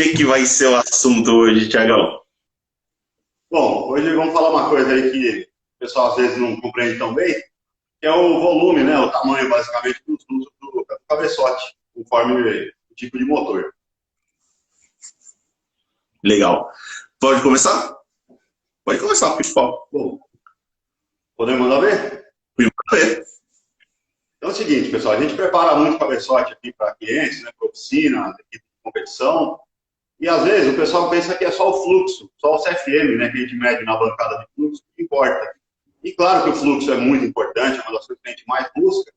que vai ser o assunto hoje, Thiagão? Bom, hoje vamos falar uma coisa aí que o pessoal às vezes não compreende tão bem, que é o volume, né, o tamanho basicamente dos dutos do cabeçote, conforme o tipo de motor. Legal. Pode começar? Pode começar, pessoal. Bom, podemos mandar ver? Primeiro ver. Então é o seguinte, pessoal, a gente prepara muito cabeçote aqui para clientes, né, para oficina, equipe de competição, e às vezes o pessoal pensa que é só o fluxo, só o CFM, né, que a gente mede na bancada de fluxo, que importa. E claro que o fluxo é muito importante, é uma das coisas que a gente mais busca,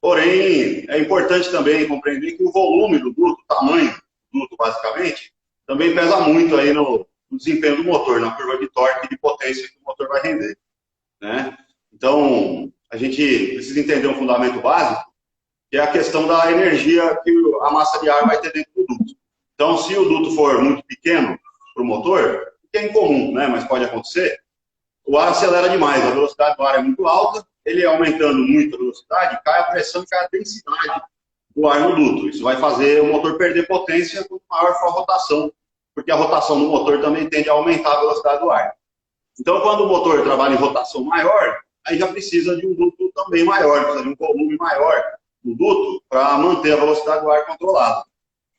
porém é importante também compreender que o volume do duto, o tamanho do duto basicamente, também pesa muito aí no desempenho do motor, na curva de torque e de potência que o motor vai render, né? Então, a gente precisa entender um fundamento básico, que é a questão da energia que a massa de ar vai ter dentro do duto. Então, se o duto for muito pequeno para o motor, que é incomum, né, mas pode acontecer, o ar acelera demais, a velocidade do ar é muito alta, ele aumentando muito a velocidade, cai a pressão e cai a densidade do ar no duto. Isso vai fazer o motor perder potência quanto maior for a rotação, porque a rotação do motor também tende a aumentar a velocidade do ar. Então, quando o motor trabalha em rotação maior, aí já precisa de um duto também maior, precisa de um volume maior no duto para manter a velocidade do ar controlada.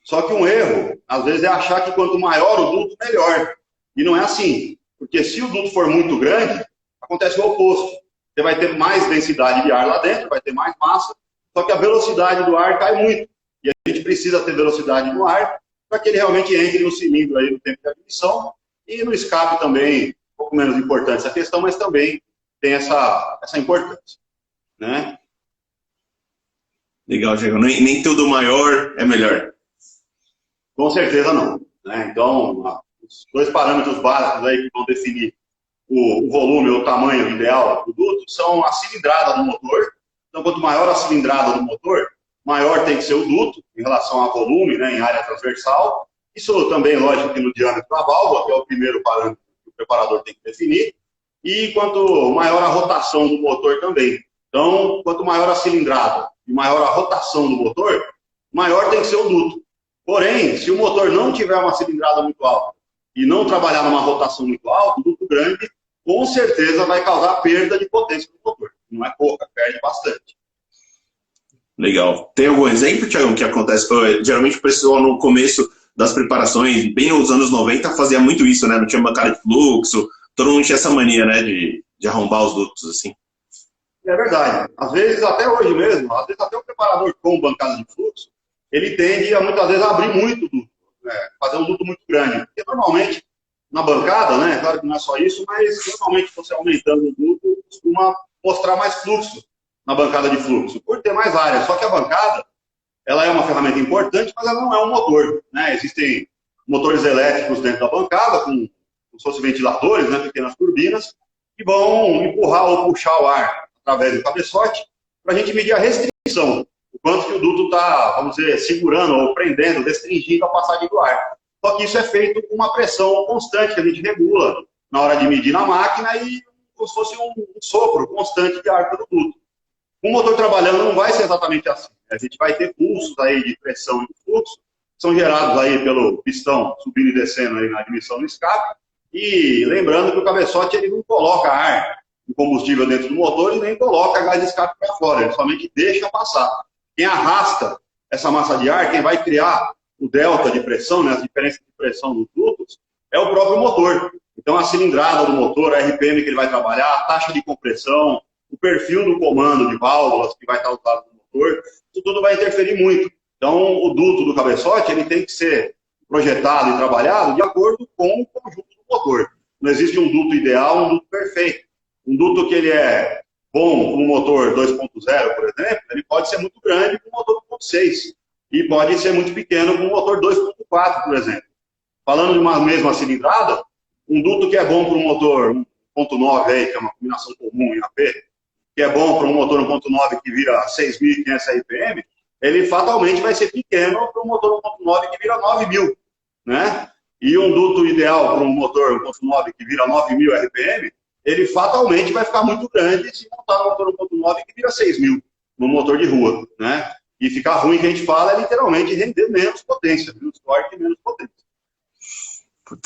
Só que um erro, às vezes, é achar que quanto maior o duto, melhor. E não é assim. Porque se o duto for muito grande, acontece o oposto. Você vai ter mais densidade de ar lá dentro, vai ter mais massa, só que a velocidade do ar cai muito. E a gente precisa ter velocidade no ar para que ele realmente entre no cilindro aí no tempo de admissão e no escape também, um pouco menos importante essa questão, mas também tem essa importância, né? Legal, Thiagão. Nem tudo maior é melhor. Com certeza não, né? Então, os dois parâmetros básicos aí que vão definir o volume ou o tamanho ideal do duto são a cilindrada do motor. Então, quanto maior a cilindrada do motor, maior tem que ser o duto em relação a volume, né, em área transversal. Isso também, lógico, que no diâmetro da válvula, que é o primeiro parâmetro que o preparador tem que definir. E quanto maior a rotação do motor também. Então, quanto maior a cilindrada e maior a rotação do motor, maior tem que ser o duto. Porém, se o motor não tiver uma cilindrada muito alta e não trabalhar numa rotação muito alta, muito grande, com certeza vai causar perda de potência do motor. Não é pouca, perde bastante. Legal. Tem algum exemplo, Thiagão, que acontece? Geralmente o pessoal no começo das preparações, bem nos anos 90, fazia muito isso, né? Não tinha bancada de fluxo, todo mundo tinha essa mania, né, de arrombar os dutos, assim. É verdade. Às vezes, até hoje mesmo, às vezes até o preparador com bancada de fluxo, ele tende a muitas vezes abrir muito o duto, né? Fazer um duto muito grande. Porque normalmente, na bancada, né, claro que não é só isso, mas normalmente você aumentando o duto, costuma mostrar mais fluxo na bancada de fluxo, por ter mais área. Só que a bancada, ela é uma ferramenta importante, mas ela não é um motor, né? Existem motores elétricos dentro da bancada, como se fossem ventiladores, né, pequenas turbinas, que vão empurrar ou puxar o ar através do cabeçote, para a gente medir a restrição, o quanto que o duto está, vamos dizer, segurando ou prendendo, restringindo a passagem do ar. Só que isso é feito com uma pressão constante, que a gente regula na hora de medir na máquina e como se fosse um sopro constante de ar pelo duto. O motor trabalhando não vai ser exatamente assim. A gente vai ter pulsos aí de pressão e de fluxo, que são gerados aí pelo pistão subindo e descendo aí na admissão do escape. E lembrando que o cabeçote ele não coloca ar de combustível dentro do motor e nem coloca gás de escape para fora, ele somente deixa passar. Quem arrasta essa massa de ar, quem vai criar o delta de pressão, né, as diferenças de pressão dos dutos, é o próprio motor. Então a cilindrada do motor, a RPM que ele vai trabalhar, a taxa de compressão, o perfil do comando de válvulas que vai estar usado no motor, isso tudo vai interferir muito. Então o duto do cabeçote ele tem que ser projetado e trabalhado de acordo com o conjunto do motor. Não existe um duto ideal, um duto perfeito. Um duto que ele é bom com um motor 2.0, por exemplo, ele pode ser muito grande com um motor 1.6 e pode ser muito pequeno com um motor 2.4, por exemplo. Falando de uma mesma cilindrada, um duto que é bom para um motor 1.9, aí, que é uma combinação comum em AP, que é bom para um motor 1.9 que vira 6.500 RPM, ele fatalmente vai ser pequeno para um motor 1.9 que vira 9.000, né? E um duto ideal para um motor 1.9 que vira 9.000 RPM, ele fatalmente vai ficar muito grande se montar um motor 1.9 que vira 6.000, num motor de rua, né? E ficar ruim, que a gente fala, é literalmente render menos potência, menos torque e menos potência.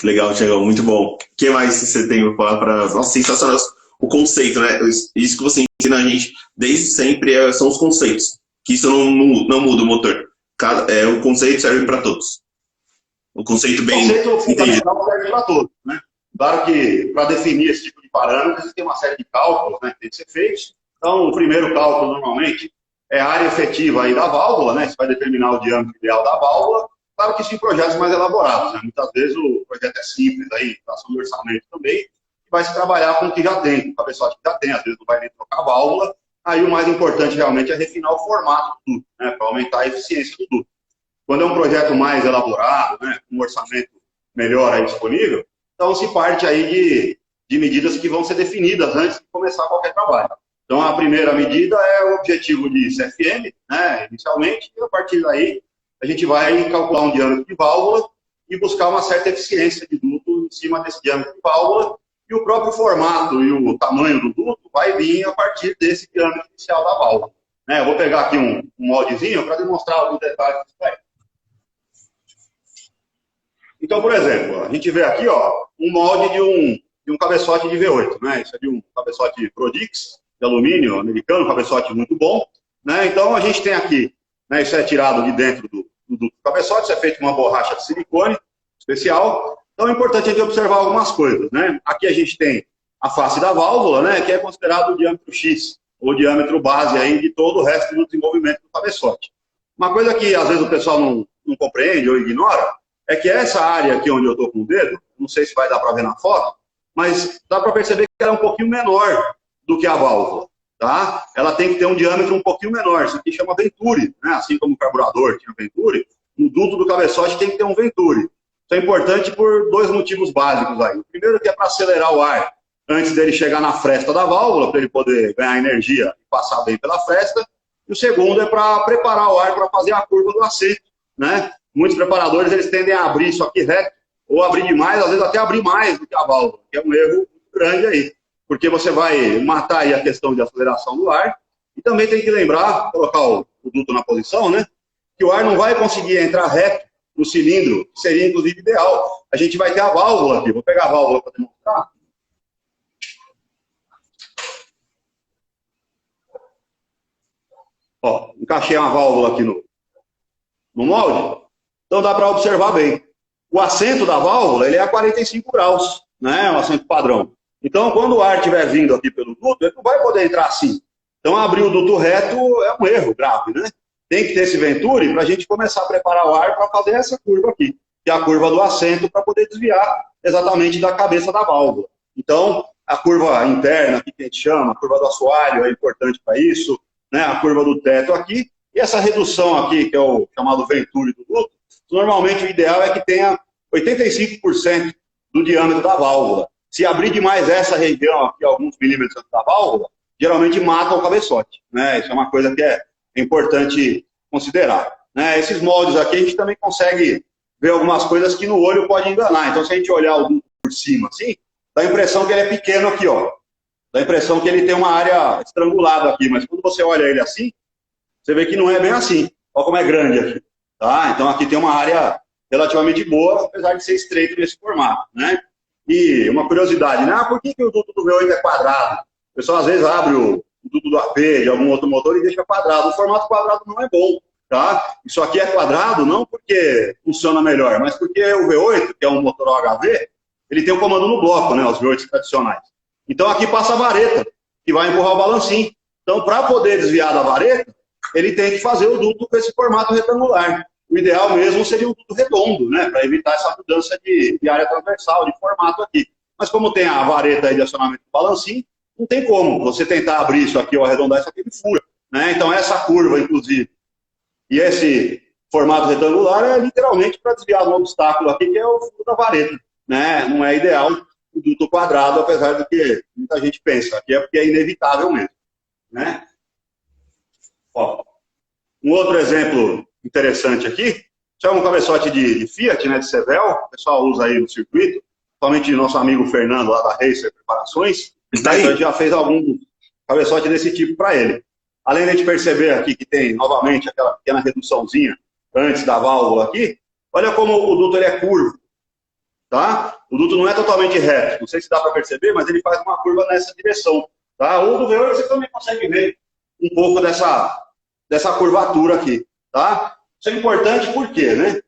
Legal, Thiago, muito bom. O que mais você tem para falar para... Nossa, sensacional o conceito, né? Isso que você ensina a gente desde sempre são os conceitos. Que isso não muda o motor. O conceito serve para todos. O conceito bem entendido. O conceito entendido. fundamental serve para todos, né? Claro que para definir esse tipo de parâmetros tem uma série de cálculos, né, que tem que ser feitos. Então, o primeiro cálculo, normalmente, é a área efetiva aí da válvula, né? Você vai determinar o diâmetro ideal da válvula. Claro que isso em projetos mais elaborados, né? Muitas vezes o projeto é simples, aí, tração de orçamento também, e vai se trabalhar com o que já tem, com o cabeçote que já tem, às vezes não vai nem trocar a válvula. Aí o mais importante realmente é refinar o formato do duto, né? Para aumentar a eficiência do duto. Quando é um projeto mais elaborado, né? Com um orçamento melhor aí disponível, então se parte aí de medidas que vão ser definidas antes de começar qualquer trabalho. Então a primeira medida é o objetivo de CFM, né? Inicialmente, e a partir daí a gente vai calcular um diâmetro de válvula e buscar uma certa eficiência de duto em cima desse diâmetro de válvula, e o próprio formato e o tamanho do duto vai vir a partir desse diâmetro inicial da válvula. Eu vou pegar aqui um moldezinho para demonstrar alguns detalhes disso aí. Então, por exemplo, a gente vê aqui um molde de um cabeçote de V8. Né? Isso é de um cabeçote Prodix, de alumínio americano, um cabeçote muito bom. Né? Então, a gente tem aqui, né, isso é tirado de dentro do cabeçote, isso é feito com uma borracha de silicone especial. Então, é importante a gente observar algumas coisas. Né? Aqui a gente tem a face da válvula, né, que é considerado o diâmetro X, ou diâmetro base aí de todo o resto do desenvolvimento do cabeçote. Uma coisa que às vezes o pessoal não compreende ou ignora é que essa área aqui onde eu estou com o dedo, não sei se vai dar para ver na foto, mas dá para perceber que ela é um pouquinho menor do que a válvula. Tá? Ela tem que ter um diâmetro um pouquinho menor, isso aqui chama venturi, né? Assim como o carburador tinha venturi, no duto do cabeçote tem que ter um venturi. Isso é importante por dois motivos básicos aí. O primeiro que é para acelerar o ar antes dele chegar na fresta da válvula, para ele poder ganhar energia e passar bem pela fresta. E o segundo é para preparar o ar para fazer a curva do assento, né? Muitos preparadores eles tendem a abrir isso aqui reto, ou abrir demais, às vezes até abrir mais do que a válvula, que é um erro muito grande aí. Porque você vai matar aí a questão de aceleração do ar, e também tem que lembrar, colocar o duto na posição, né? Que o ar não vai conseguir entrar reto no cilindro, que seria inclusive ideal. A gente vai ter a válvula aqui, vou pegar a válvula para demonstrar. Encaixei uma válvula aqui no molde, então dá para observar bem. O assento da válvula ele é a 45 graus, né? É um assento padrão. Então, quando o ar estiver vindo aqui pelo duto, ele não vai poder entrar assim. Então, abrir o duto reto é um erro grave, né? Tem que ter esse venturi para a gente começar a preparar o ar para fazer essa curva aqui, que é a curva do assento, para poder desviar exatamente da cabeça da válvula. Então, a curva interna, que a gente chama, a curva do assoalho, é importante para isso, né? A curva do teto aqui, e essa redução aqui, que é o chamado venturi do duto, normalmente o ideal é que tenha 85% do diâmetro da válvula. Se abrir demais essa região aqui, alguns milímetros da válvula, geralmente mata o cabeçote. Né? Isso é uma coisa que é importante considerar. Né? Esses moldes aqui a gente também consegue ver algumas coisas que no olho pode enganar. Então, se a gente olhar o duto por cima assim, dá a impressão que ele é pequeno aqui, ó. Dá a impressão que ele tem uma área estrangulada aqui, mas quando você olha ele assim, você vê que não é bem assim. Olha como é grande aqui. Tá? Então, aqui tem uma área relativamente boa, apesar de ser estreito nesse formato. Né? E uma curiosidade, né? Por que o duto do V8 é quadrado? O pessoal às vezes abre o duto do AP de algum outro motor e deixa quadrado. O formato quadrado não é bom. Tá? Isso aqui é quadrado não porque funciona melhor, mas porque o V8, que é um motor OHV, ele tem o comando no bloco, né? Os V8 tradicionais. Então aqui passa a vareta, que vai empurrar o balancinho. Então, para poder desviar da vareta, ele tem que fazer o duto com esse formato retangular. O ideal mesmo seria um duto redondo, né? Para evitar essa mudança de área transversal, de formato aqui. Mas como tem a vareta aí de acionamento do balancinho, não tem como você tentar abrir isso aqui ou arredondar isso aqui, ele fura. Né? Então essa curva, inclusive, e esse formato retangular é literalmente para desviar um obstáculo aqui, que é o furo da vareta. Né? Não é ideal o duto quadrado, apesar do que muita gente pensa. Aqui é porque é inevitável mesmo. Né? Um outro exemplo interessante aqui, isso é um cabeçote de Fiat, né, de Sevel, o pessoal usa aí no circuito, principalmente nosso amigo Fernando lá da Racer Preparações, então a gente já fez algum cabeçote desse tipo para ele. Além de a gente perceber aqui que tem novamente aquela pequena reduçãozinha antes da válvula aqui, olha como o duto ele é curvo, tá? O duto não é totalmente reto, não sei se dá para perceber, mas ele faz uma curva nessa direção. Tá? Ou do V8 você também consegue ver um pouco dessa curvatura aqui. Tá? Isso é importante por quê? Né?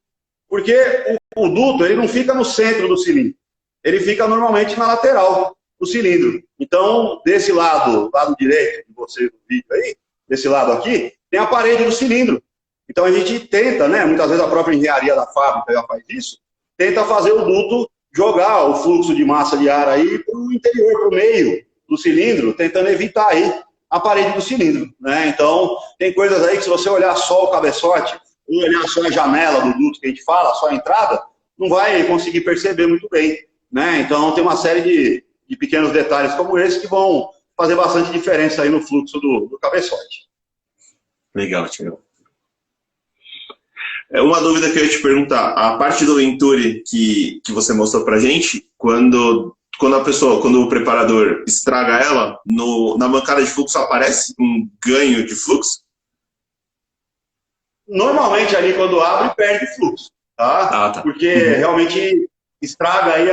Porque o duto ele não fica no centro do cilindro, ele fica normalmente na lateral do cilindro. Então, desse lado direito de vocês no vídeo aí, desse lado aqui, tem a parede do cilindro. Então a gente tenta, né, muitas vezes a própria engenharia da fábrica já faz isso, tenta fazer o duto jogar o fluxo de massa de ar aí para o interior, para o meio do cilindro, tentando evitar aí a parede do cilindro, né? Então tem coisas aí que se você olhar só o cabeçote, ou olhar só a janela do duto que a gente fala, só a entrada, não vai conseguir perceber muito bem, né? Então tem uma série de pequenos detalhes como esse que vão fazer bastante diferença aí no fluxo do cabeçote. Legal, Tiago. Uma dúvida que eu ia te perguntar, a parte do Venturi que você mostrou pra gente, quando o preparador estraga ela, na bancada de fluxo aparece um ganho de fluxo? Normalmente ali quando abre, perde fluxo, tá? Tá. Porque realmente estraga aí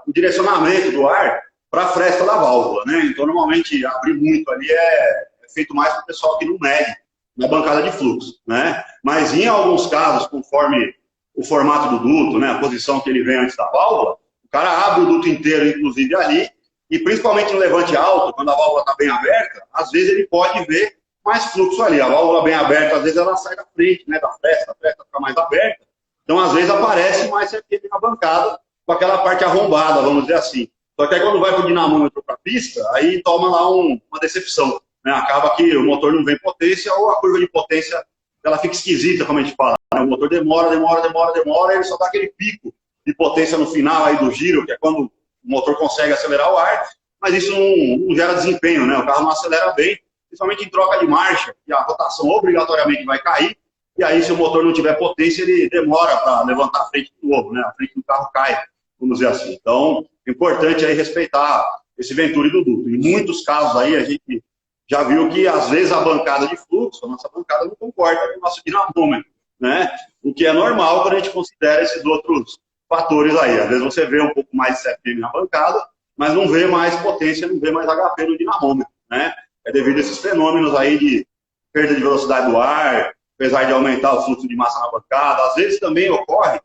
o direcionamento do ar para a fresta da válvula, né? Então normalmente abrir muito ali é feito mais para o pessoal que não mede na bancada de fluxo, né? Mas em alguns casos, conforme o formato do duto, né, a posição que ele vem antes da válvula, o cara abre o duto inteiro, inclusive ali, e principalmente no levante alto, quando a válvula está bem aberta, às vezes ele pode ver mais fluxo ali. A válvula bem aberta, às vezes ela sai da frente, né, da fresta, a fresta fica mais aberta, então às vezes aparece mais certeza na bancada, com aquela parte arrombada, vamos dizer assim. Só que aí quando vai para o dinamômetro para a pista, aí toma lá uma decepção. Né? Acaba que o motor não vem potência ou a curva de potência ela fica esquisita, como a gente fala. Né? O motor demora, e ele só dá aquele pico de potência no final aí do giro, que é quando o motor consegue acelerar o ar, mas isso não gera desempenho, né? O carro não acelera bem, principalmente em troca de marcha, e a rotação obrigatoriamente vai cair, e aí se o motor não tiver potência, ele demora para levantar a frente do novo, né? A frente do carro cai, vamos dizer assim. Então, é importante aí respeitar esse Venturi do duto. Em muitos casos aí, a gente já viu que, às vezes, a bancada de fluxo, a nossa bancada não concorda com o nosso dinamômetro, né? O que é normal quando a gente considera esses outros fatores aí. Às vezes você vê um pouco mais de CFM na bancada, mas não vê mais potência, não vê mais HP no dinamômetro, né? É devido a esses fenômenos aí de perda de velocidade do ar, apesar de aumentar o fluxo de massa na bancada. Às vezes também ocorre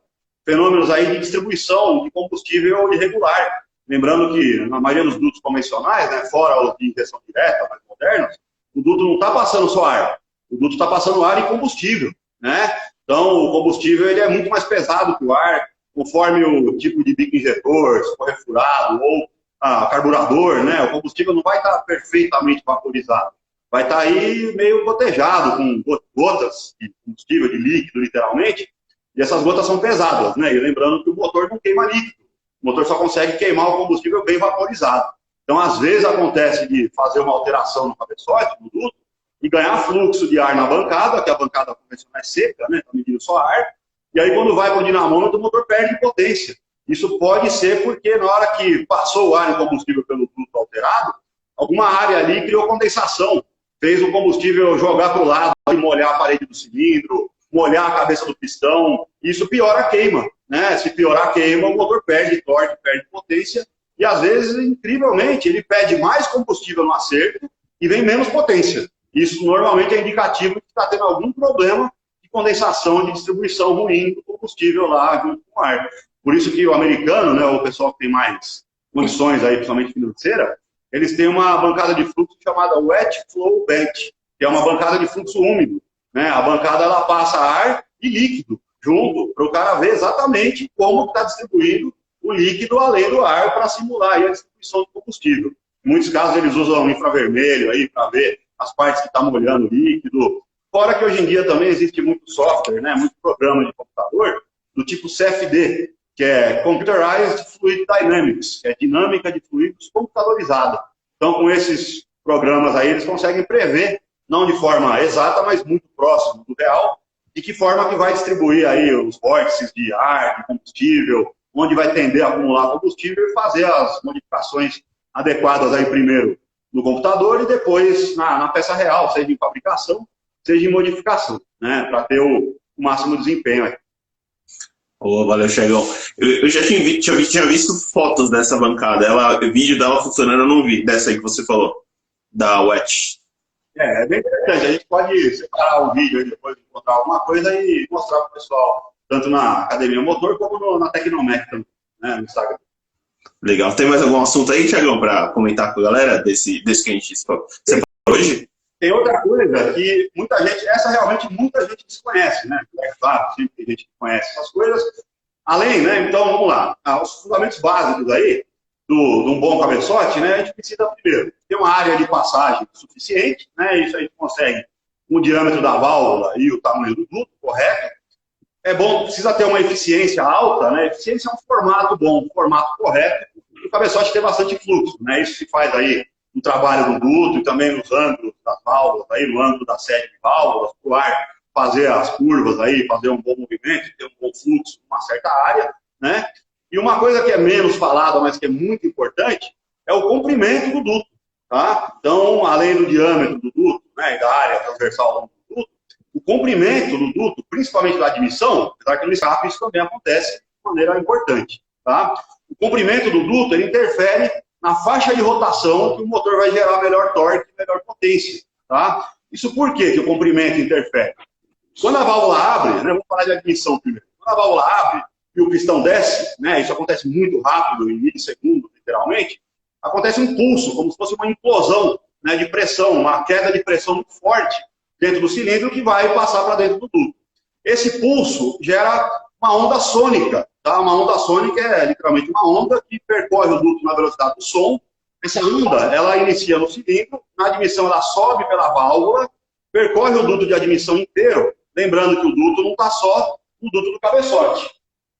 fenômenos aí de distribuição de combustível irregular. Lembrando que na maioria dos dutos convencionais, né, fora os de injeção direta, mais modernos, o duto não está passando só ar, o duto está passando ar e combustível, né? Então o combustível ele é muito mais pesado que o ar, conforme o tipo de bico injetor, se for refurado ou carburador, né? O combustível não vai estar perfeitamente vaporizado, vai estar aí meio gotejado, com gotas de combustível, de líquido, literalmente, e essas gotas são pesadas, né? E lembrando que o motor não queima líquido. O motor só consegue queimar o combustível bem vaporizado. Então, às vezes, acontece de fazer uma alteração no cabeçote, no duto, e ganhar fluxo de ar na bancada, que a bancada convencional é seca, né? Está medindo só ar. E aí, quando vai para o dinamômetro, o motor perde potência. Isso pode ser porque, na hora que passou o ar e combustível pelo duto alterado, alguma área ali criou condensação, fez o combustível jogar para o lado e molhar a parede do cilindro, molhar a cabeça do pistão, isso piora a queima, né? Se piorar a queima, o motor perde torque, perde potência, e às vezes, incrivelmente, ele pede mais combustível no acerto e vem menos potência. Isso normalmente é indicativo de que está tendo algum problema de condensação, de distribuição ruim do combustível lá junto com o ar. Por isso que o americano, né, o pessoal que tem mais condições aí, principalmente financeira, eles têm uma bancada de fluxo chamada Wet Flow Bank, que é uma bancada de fluxo úmido. Né? A bancada ela passa ar e líquido junto para o cara ver exatamente como está distribuído o líquido além do ar para simular aí a distribuição do combustível. Em muitos casos eles usam infravermelho aí para ver as partes que está molhando o líquido. Fora que hoje em dia também existe muito software, né? Muito programa de computador do tipo CFD, que é Computerized Fluid Dynamics, que é dinâmica de fluidos computadorizada. Então, com esses programas aí, eles conseguem prever, não de forma exata, mas muito próximo do real, de que forma que vai distribuir aí os vórtices de ar, de combustível, onde vai tender a acumular combustível e fazer as modificações adequadas aí primeiro no computador e depois na peça real, seja em fabricação, seja em modificação, né, para ter o máximo desempenho aí. Oh, valeu, Chegão. Eu já tinha visto fotos dessa bancada. Vídeo dela funcionando, eu não vi. Dessa aí que você falou, da WET. É bem interessante. A gente pode separar um vídeo aí depois de encontrar alguma coisa e mostrar para o pessoal, tanto na Academia Motor como na Tecnomec também, né, no Instagram. Legal. Tem mais algum assunto aí, Chegão, para comentar com a galera desse que a gente falou? Você falou hoje? Tem outra coisa que muita gente, essa realmente muita gente desconhece, né? É claro, sempre tem gente que conhece essas coisas. Além, né? Então, vamos lá. Os fundamentos básicos aí de um bom cabeçote, né? A gente precisa, primeiro, ter uma área de passagem suficiente, né? Isso a gente consegue com o diâmetro da válvula e o tamanho do duto correto. É bom, precisa ter uma eficiência alta, né? Eficiência é um formato bom, um formato correto, e o cabeçote tem bastante fluxo, né? Isso se faz aí no trabalho do duto e também nos ângulos das válvulas, aí no ângulo da sede de válvulas, para o ar fazer as curvas aí, fazer um bom movimento, ter um bom fluxo numa certa área, né? E uma coisa que é menos falada, mas que é muito importante, é o comprimento do duto, tá? Então, além do diâmetro do duto, né, e da área transversal do duto, o comprimento do duto, principalmente da admissão, apesar que no escape isso também acontece de maneira importante, tá? O comprimento do duto, ele interfere na faixa de rotação que o motor vai gerar melhor torque e melhor potência, tá? Isso por quê que o comprimento interfere? Quando a válvula abre, né, vamos falar de admissão primeiro, quando a válvula abre e o pistão desce, né, isso acontece muito rápido, em milissegundos, literalmente, acontece um pulso, como se fosse uma implosão, né, de pressão, uma queda de pressão muito forte dentro do cilindro que vai passar para dentro do tubo. Esse pulso gera uma onda sônica, tá? Uma onda sônica é literalmente uma onda que percorre o duto na velocidade do som. Essa onda, ela inicia no cilindro, na admissão ela sobe pela válvula, percorre o duto de admissão inteiro, lembrando que o duto não está só no duto do cabeçote.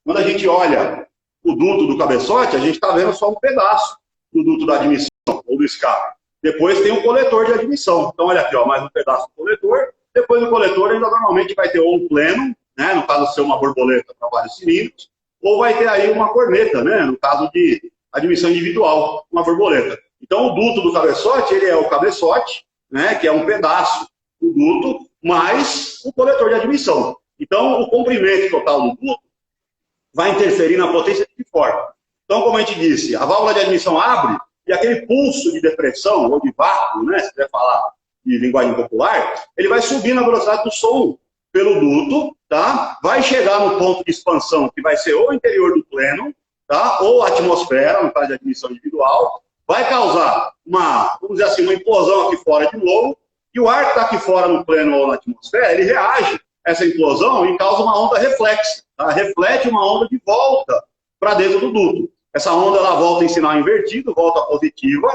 Quando a gente olha o duto do cabeçote, a gente está vendo só um pedaço do duto da admissão ou do escape. Depois tem o coletor de admissão. Então, olha aqui, ó, mais um pedaço do coletor. Depois do coletor, ainda normalmente vai ter ou um pleno, né, no caso de ser uma borboleta para vários cilindros, ou vai ter aí uma corneta, né, no caso de admissão individual, uma borboleta. Então, o duto do cabeçote, ele é o cabeçote, né, que é um pedaço do duto, mais o coletor de admissão. Então, o comprimento total do duto vai interferir na potência de que forma? Então, como a gente disse, a válvula de admissão abre e aquele pulso de depressão ou de vácuo, né, se quiser falar de linguagem popular, ele vai subir na velocidade do som pelo duto, tá? Vai chegar no ponto de expansão, que vai ser ou o interior do pleno, tá? Ou a atmosfera, no caso de admissão individual, vai causar uma, vamos dizer assim, uma implosão aqui fora de novo, e o ar que está aqui fora no pleno ou na atmosfera, ele reage a essa implosão e causa uma onda reflexa, tá? Reflete uma onda de volta para dentro do duto. Essa onda ela volta em sinal invertido, volta positiva.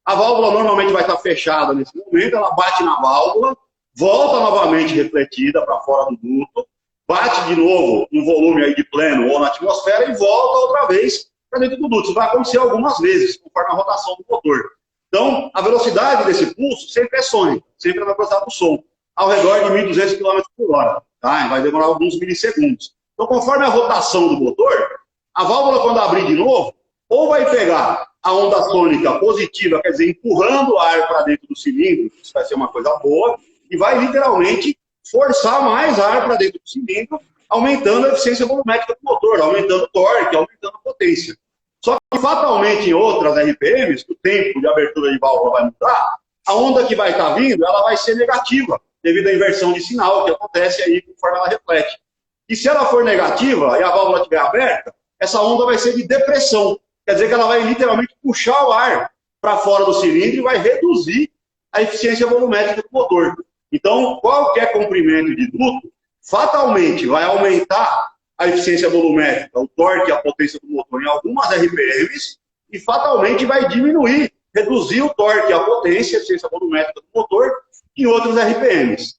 A válvula normalmente vai estar fechada nesse momento, ela bate na válvula, volta novamente refletida para fora do duto, bate de novo no volume aí de pleno ou na atmosfera e volta outra vez para dentro do duto. Isso vai acontecer algumas vezes, conforme a rotação do motor. Então, a velocidade desse pulso sempre é sônica, sempre é na velocidade do som, ao redor de 1.200 km por hora. Tá? Vai demorar alguns milissegundos. Então, conforme a rotação do motor, a válvula, quando abrir de novo, ou vai pegar a onda sônica positiva, quer dizer, empurrando o ar para dentro do cilindro, isso vai ser uma coisa boa, e vai literalmente forçar mais ar para dentro do cilindro, aumentando a eficiência volumétrica do motor, aumentando o torque, aumentando a potência. Só que fatalmente em outras RPMs, o tempo de abertura de válvula vai mudar, a onda que vai estar vindo, ela vai ser negativa, devido à inversão de sinal que acontece aí conforme ela reflete. E se ela for negativa e a válvula estiver aberta, essa onda vai ser de depressão. Quer dizer que ela vai literalmente puxar o ar para fora do cilindro e vai reduzir a eficiência volumétrica do motor. Então, qualquer comprimento de duto, fatalmente vai aumentar a eficiência volumétrica, o torque e a potência do motor em algumas RPMs, e fatalmente vai diminuir, reduzir o torque e a potência, a eficiência volumétrica do motor, em outros RPMs.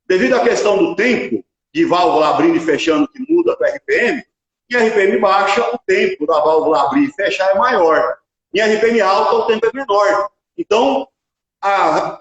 Devido à questão do tempo de válvula abrindo e fechando que muda para RPM, em RPM baixa, o tempo da válvula abrir e fechar é maior. Em RPM alta, o tempo é menor. Então,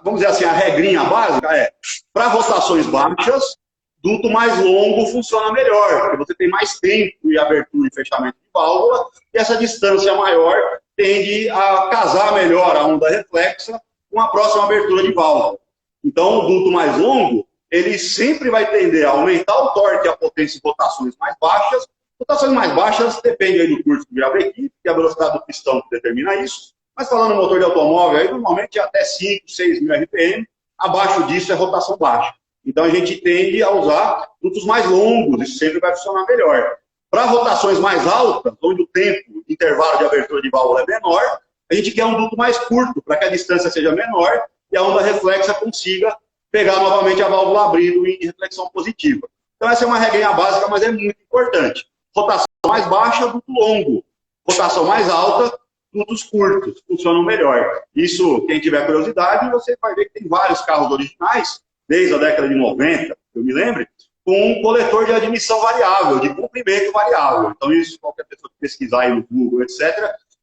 vamos dizer assim, a regrinha básica é, para rotações baixas, duto mais longo funciona melhor, porque você tem mais tempo de abertura e fechamento de válvula, e essa distância maior tende a casar melhor a onda reflexa com a próxima abertura de válvula. Então, o duto mais longo, ele sempre vai tender a aumentar o torque e a potência em rotações mais baixas, Rotações mais baixas depende aí do curso do virabrequim, que é a velocidade do pistão que determina isso. Mas falando em motor de automóvel, aí normalmente é até 5, 6 mil RPM. Abaixo disso é rotação baixa. Então a gente tende a usar dutos mais longos, isso sempre vai funcionar melhor. Para rotações mais altas, onde o tempo, o intervalo de abertura de válvula é menor, a gente quer um duto mais curto, para que a distância seja menor e a onda reflexa consiga pegar novamente a válvula abrindo em reflexão positiva. Então essa é uma regrinha básica, mas é muito importante. Rotação mais baixa, duto longo. Rotação mais alta, dutos curtos, funcionam melhor. Isso, quem tiver curiosidade, você vai ver que tem vários carros originais, desde a década de 90, eu me lembro, com um coletor de admissão variável, de comprimento variável. Então isso, qualquer pessoa que pesquisar aí no Google, etc.,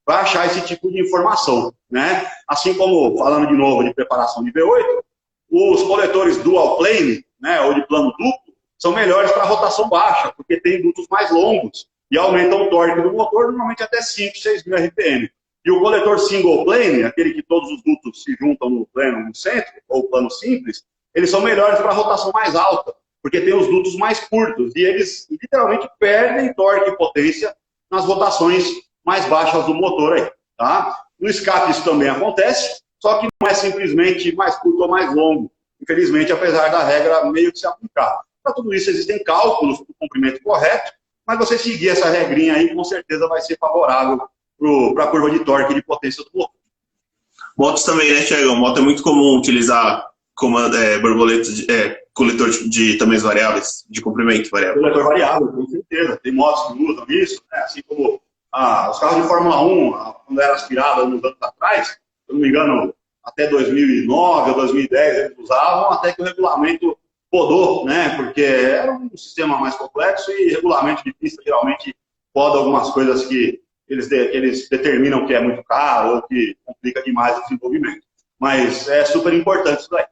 vai achar esse tipo de informação, né? Assim como, falando de novo de preparação de V8, os coletores dual plane, né, ou de plano duplo, são melhores para rotação baixa, porque tem dutos mais longos e aumentam o torque do motor, normalmente até 5, 6 mil RPM. E o coletor single plane, aquele que todos os dutos se juntam no plano no centro, ou plano simples, eles são melhores para rotação mais alta, porque tem os dutos mais curtos, e eles literalmente perdem torque e potência nas rotações mais baixas do motor aí, tá? No escape isso também acontece, só que não é simplesmente mais curto ou mais longo, infelizmente, apesar da regra meio que se aplicar. Para tudo isso existem cálculos para o comprimento correto, mas você seguir essa regrinha aí, com certeza vai ser favorável para a curva de torque e de potência do motor. Motos também, né, Thiago? Moto é muito comum utilizar borboleta, coletor de tamanhos variáveis, de comprimento variável. Coletor variável, com certeza. Tem motos que usam isso, né? Assim como os carros de Fórmula 1, quando era aspirado uns anos atrás, se eu não me engano, até 2009 ou 2010 eles usavam, até que o regulamento podou, né? Porque era um sistema mais complexo e regulamento de pista geralmente poda algumas coisas que eles determinam que é muito caro ou que complica demais o desenvolvimento. Mas é super importante isso daí.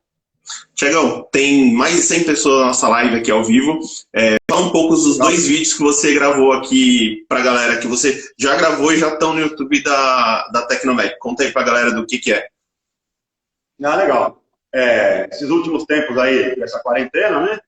Tiagão, tem mais de 100 pessoas na nossa live aqui ao vivo. Fala um pouco dos dois vídeos que você gravou aqui para a galera, que você já gravou e já estão no YouTube da Tecnomec. Conta aí para a galera do que é. Legal. Esses últimos tempos aí, dessa quarentena, né?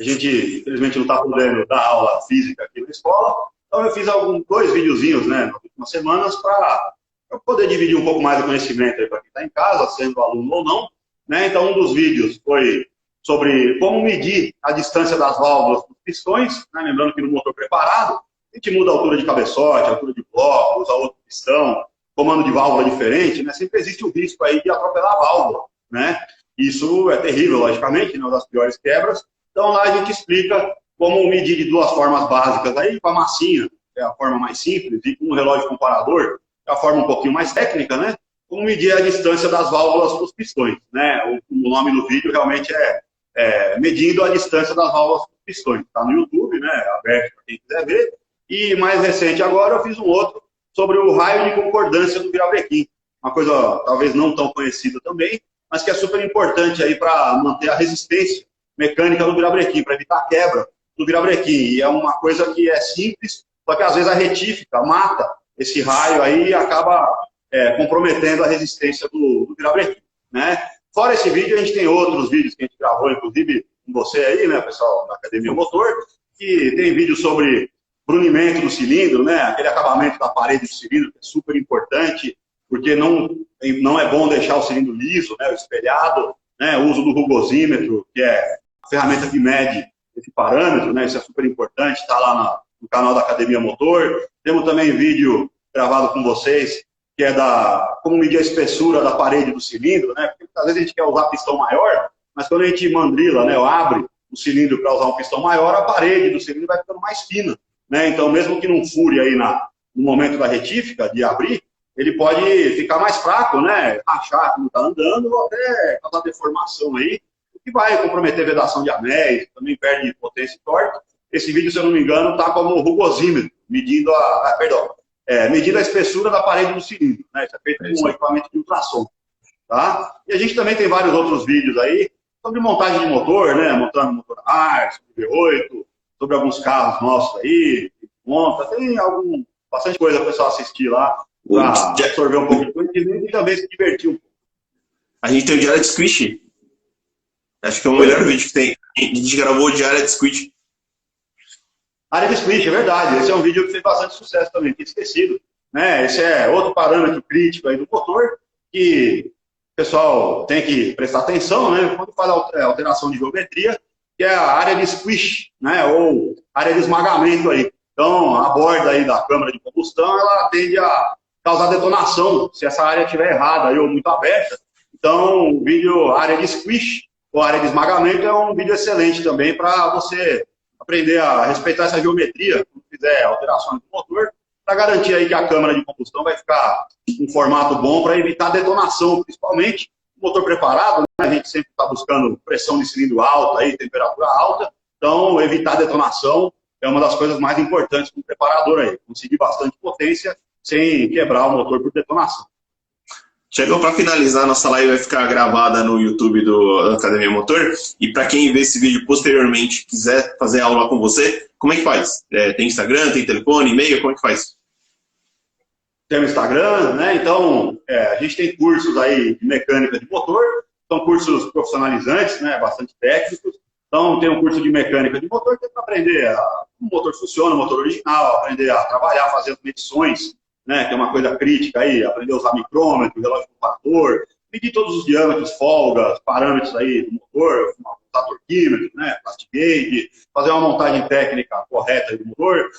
A gente, infelizmente, não está podendo dar aula física aqui na escola. Então eu fiz dois videozinhos, né, nas últimas semanas, para poder dividir um pouco mais o conhecimento para quem está em casa, sendo aluno ou não. Né? Então, um dos vídeos foi sobre como medir a distância das válvulas dos pistões, né? Lembrando que no motor preparado, a gente muda a altura de cabeçote, a altura de bloco, usa outro pistão, comando de válvula diferente, né? Sempre existe o risco aí de atropelar a válvula, né? Isso é terrível, logicamente, uma das piores quebras. Então, lá a gente explica como medir de duas formas básicas, aí, com a massinha, que é a forma mais simples, e com um relógio comparador, que é a forma um pouquinho mais técnica, né? Como medir a distância das válvulas dos pistões, né? O nome do vídeo realmente é medindo a distância das válvulas dos pistões. Está no YouTube, né? Aberto para quem quiser ver. E mais recente agora eu fiz um outro sobre o raio de concordância do virabrequim. Uma coisa talvez não tão conhecida também, mas que é super importante aí para manter a resistência mecânica do virabrequim, para evitar a quebra do virabrequim. E é uma coisa que é simples, só que às vezes a retífica mata esse raio aí e acaba comprometendo a resistência do virabrequim, né? Fora esse vídeo, a gente tem outros vídeos que a gente gravou, inclusive com você aí, né, pessoal da Academia Motor, que tem vídeo sobre brunimento do cilindro, né, aquele acabamento da parede do cilindro, que é super importante, porque não é bom deixar o cilindro liso, né, espelhado, né, o uso do rugosímetro, que é a ferramenta que mede esse parâmetro, né, isso é super importante, está lá no canal da Academia Motor. Temos também vídeo gravado com vocês, que é como medir a espessura da parede do cilindro, né? Porque às vezes a gente quer usar pistão maior, mas quando a gente mandrila, né, ou abre o cilindro para usar um pistão maior, a parede do cilindro vai ficando mais fina, né? Então, mesmo que não fure aí no momento da retífica, de abrir, ele pode ficar mais fraco, né? Rachar quando está andando, ou até causar deformação aí, o que vai comprometer vedação de anéis, também perde potência e torque. Esse vídeo, se eu não me engano, está como rugosímetro, medindo medindo a espessura da parede do cilindro, né? Isso é feito com um equipamento de ultrassom, tá? E a gente também tem vários outros vídeos aí sobre montagem de motor, né? Montando motor AR, sobre V8, sobre alguns carros nossos aí, tem bastante coisa para o pessoal assistir lá, para absorver um pouco de conhecimento e também se divertir um pouco. A gente tem o Diário de Squish. Acho que é o melhor vídeo que tem. A gente gravou o Diário de Squish. Área de split, é verdade. Esse é um vídeo que fez bastante sucesso também, tinha esquecido. Né? Esse é outro parâmetro crítico aí do motor, que o pessoal tem que prestar atenção, né? Quando faz alteração de geometria, que é a área de squish, né? Ou área de esmagamento aí. Então, a borda aí da câmara de combustão, ela tende a causar detonação, se essa área estiver errada aí, ou muito aberta. Então, o vídeo área de squish, ou área de esmagamento, é um vídeo excelente também para você aprender a respeitar essa geometria, quando fizer alterações do motor, para garantir aí que a câmara de combustão vai ficar em formato bom para evitar detonação, principalmente. O motor preparado, né, a gente sempre está buscando pressão de cilindro alta, aí, temperatura alta, então evitar detonação é uma das coisas mais importantes para o preparador aí, conseguir bastante potência sem quebrar o motor por detonação. Chegou para finalizar, nossa live vai ficar gravada no YouTube da Academia Motor. E para quem vê esse vídeo posteriormente quiser fazer aula com você, como é que faz? Tem Instagram, tem telefone, e-mail, como é que faz? Tem o Instagram, né? Então, a gente tem cursos aí de mecânica de motor, são cursos profissionalizantes, né? Bastante técnicos. Então, tem um curso de mecânica de motor que é para aprender como o motor funciona, o motor original, aprender a trabalhar fazendo medições, né, que é uma coisa crítica aí, aprender a usar micrômetro, relógio comparador, medir todos os diâmetros, folgas, parâmetros aí do motor, rotator químico, né, plastic gauge, fazer uma montagem técnica correta do motor,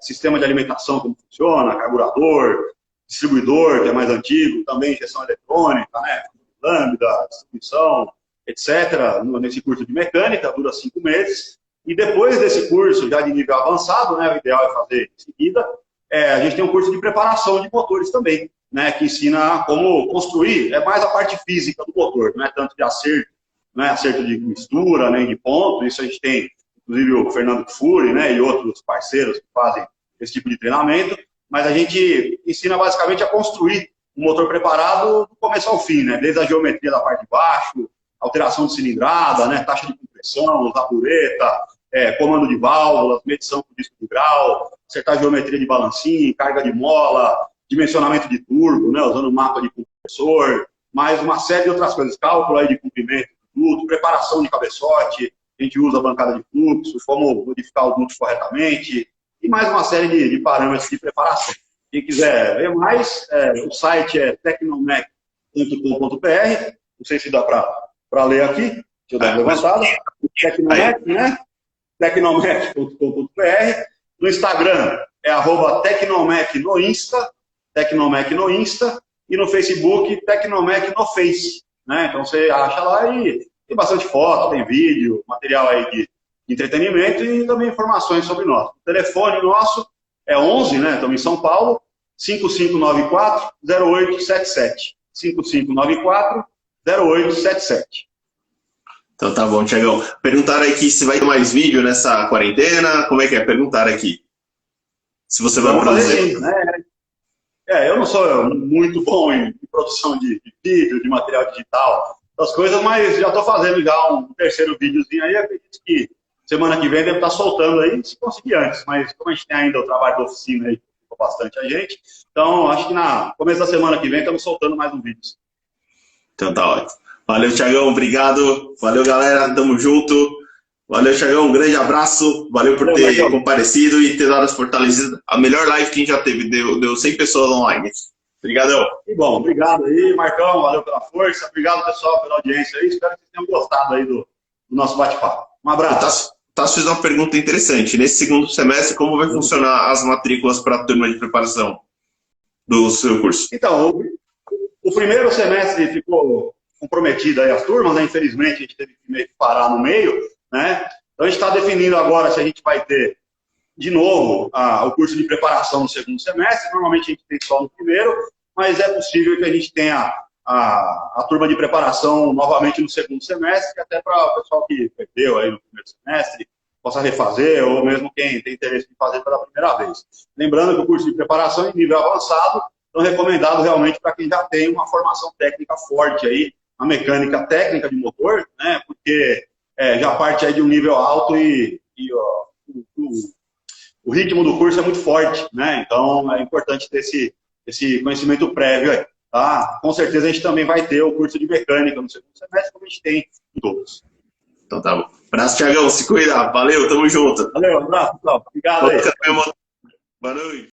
sistema de alimentação, como funciona, carburador, distribuidor, que é mais antigo, também injeção eletrônica, né, lambda, distribuição, etc., nesse curso de mecânica, dura 5 meses, e depois desse curso, já de nível avançado, né, o ideal é fazer em seguida, a gente tem um curso de preparação de motores também, né, que ensina como construir, é mais a parte física do motor, não é tanto de acerto, não é acerto de mistura, nem de ponto, isso a gente tem, inclusive o Fernando Fury, né, e outros parceiros que fazem esse tipo de treinamento, mas a gente ensina basicamente a construir um motor preparado do começo ao fim, né, desde a geometria da parte de baixo, alteração de cilindrada, né, taxa de compressão, usar bureta, comando de válvulas, medição por disco de grau, acertar geometria de balancinho, carga de mola, dimensionamento de turbo, né, usando mapa de compressor, mais uma série de outras coisas, cálculo aí de comprimento do duto, preparação de cabeçote, a gente usa a bancada de fluxo, como modificar o duto corretamente, e mais uma série de parâmetros de preparação. Quem quiser ver mais, o site é tecnomec.com.br, não sei se dá para ler aqui, deixa eu dar uma levantada, Tecnomec, né? tecnomec.com.br, no Instagram é @tecnomec no Insta, e no Facebook, Tecnomec no Face, né? Então você acha lá e tem bastante foto, tem vídeo, material aí de entretenimento e também informações sobre nós. O telefone nosso é 11, né? Estamos em São Paulo, 5594-0877. 5594-0877. Então tá bom, Thiagão. Perguntaram aqui se vai ter mais vídeo nessa quarentena, como é que é? Perguntaram aqui. Se você vai produzir. Sim, né? Eu não sou muito bom em produção de vídeo, de material digital, das coisas, mas já estou fazendo já um terceiro videozinho aí, acredito que semana que vem deve estar soltando aí, se conseguir antes, mas como a gente tem ainda o trabalho da oficina aí, com bastante a gente, então acho que no começo da semana que vem estamos soltando mais um vídeo. Então tá ótimo. Valeu, Thiagão, obrigado. Valeu, galera, tamo junto. Valeu, Thiagão, um grande abraço. Valeu por ter comparecido e ter dado as fortalecidas. A melhor live que a gente já teve, deu 100 pessoas online. Obrigadão. Que bom, obrigado aí, Marcão, valeu pela força. Obrigado, pessoal, pela audiência aí. Espero que vocês tenham gostado aí do nosso bate-papo. Um abraço. Tassi fez uma pergunta interessante. Nesse segundo semestre, como vai funcionar as matrículas para a turma de preparação do seu curso? Então, o primeiro semestre ficou comprometido aí as turmas, né? Infelizmente a gente teve que meio que parar no meio, né? Então a gente está definindo agora se a gente vai ter de novo o curso de preparação no segundo semestre. Normalmente a gente tem só no primeiro, mas é possível que a gente tenha a turma de preparação novamente no segundo semestre, até para o pessoal que perdeu aí no primeiro semestre possa refazer, ou mesmo quem tem interesse em fazer pela primeira vez. Lembrando que o curso de preparação é em nível avançado, então recomendado realmente para quem já tem uma formação técnica forte aí, a mecânica técnica de motor, né, porque já parte aí de um nível alto e o ritmo do curso é muito forte, né, então é importante ter esse conhecimento prévio aí, tá? Com certeza a gente também vai ter o curso de mecânica no segundo semestre, como a gente tem em todos. Então tá bom. Abraço, Thiagão. Se cuida. Valeu, tamo junto. Valeu, um abraço, pessoal. Obrigado aí. Boa noite.